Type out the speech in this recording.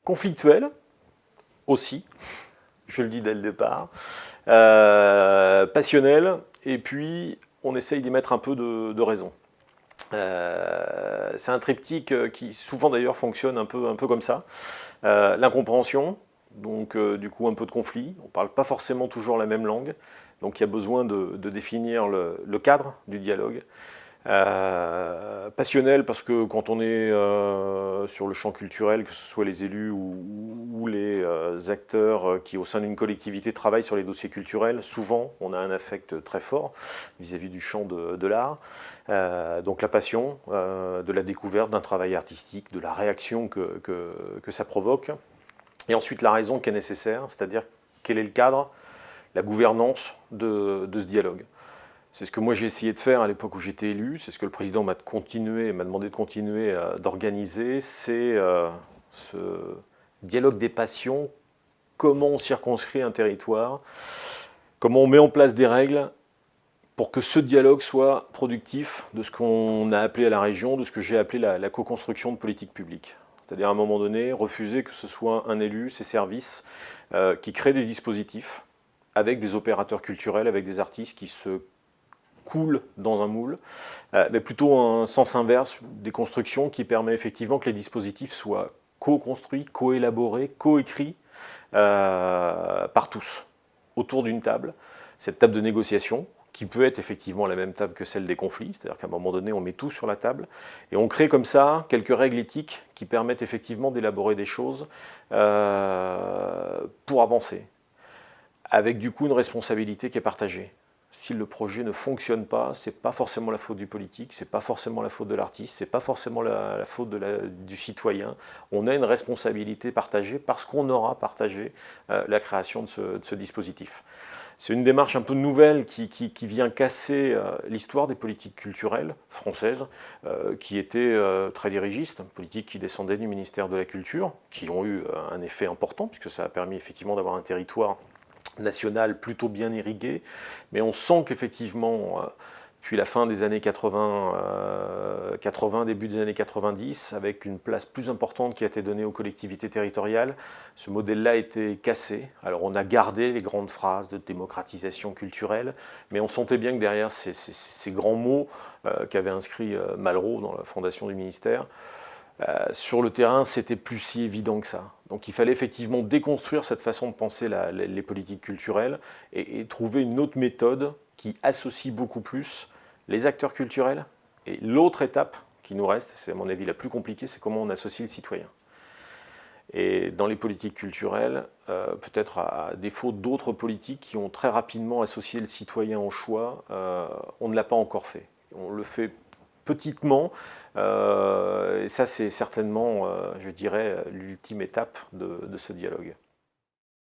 Conflictuel, aussi, je le dis dès le départ, passionnel, et puis on essaye d'y mettre un peu de raison. C'est un triptyque qui souvent d'ailleurs fonctionne un peu comme ça. L'incompréhension, donc du coup un peu de conflit, on ne parle pas forcément toujours la même langue, donc il y a besoin de définir le cadre du dialogue. Passionnel parce que quand on est sur le champ culturel, que ce soit les élus ou les acteurs qui au sein d'une collectivité travaillent sur les dossiers culturels, souvent on a un affect très fort vis-à-vis du champ de l'art. Donc la passion, de la découverte d'un travail artistique, de la réaction que ça provoque. Et ensuite la raison qui est nécessaire, c'est-à-dire quel est le cadre, la gouvernance de ce dialogue. C'est ce que moi j'ai essayé de faire à l'époque où j'étais élu, c'est ce que le président m'a demandé de continuer d'organiser, c'est ce dialogue des passions, comment on circonscrit un territoire, comment on met en place des règles pour que ce dialogue soit productif de ce qu'on a appelé à la région, de ce que j'ai appelé la co-construction de politique publique. C'est-à-dire à un moment donné, refuser que ce soit un élu, ses services, qui créent des dispositifs avec des opérateurs culturels, avec des artistes qui se coule dans un moule, mais plutôt un sens inverse des constructions qui permet effectivement que les dispositifs soient co-construits, co-élaborés, co-écrits par tous, autour d'une table. Cette table de négociation, qui peut être effectivement la même table que celle des conflits, c'est-à-dire qu'à un moment donné, on met tout sur la table, et on crée comme ça quelques règles éthiques qui permettent effectivement d'élaborer des choses pour avancer, avec du coup une responsabilité qui est partagée. Si le projet ne fonctionne pas, c'est pas forcément la faute du politique, c'est pas forcément la faute de l'artiste, c'est pas forcément la faute du citoyen. On a une responsabilité partagée parce qu'on aura partagé la création de ce dispositif. C'est une démarche un peu nouvelle qui vient casser l'histoire des politiques culturelles françaises, qui étaient très dirigistes, politiques qui descendaient du ministère de la Culture, qui ont eu un effet important, puisque ça a permis effectivement d'avoir un territoire national plutôt bien irrigué, mais on sent qu'effectivement, depuis la fin des années 80, début des années 90, avec une place plus importante qui a été donnée aux collectivités territoriales, ce modèle-là a été cassé. Alors on a gardé les grandes phrases de démocratisation culturelle, mais on sentait bien que derrière ces grands mots qu'avait inscrit Malraux dans la fondation du ministère, sur le terrain, c'était plus si évident que ça. Donc il fallait effectivement déconstruire cette façon de penser les politiques culturelles et trouver une autre méthode qui associe beaucoup plus les acteurs culturels. Et l'autre étape qui nous reste, c'est à mon avis la plus compliquée, c'est comment on associe le citoyen. Et dans les politiques culturelles, peut-être à défaut d'autres politiques qui ont très rapidement associé le citoyen au choix, on ne l'a pas encore fait. On le fait petitement, et ça c'est certainement, je dirais, l'ultime étape de ce dialogue.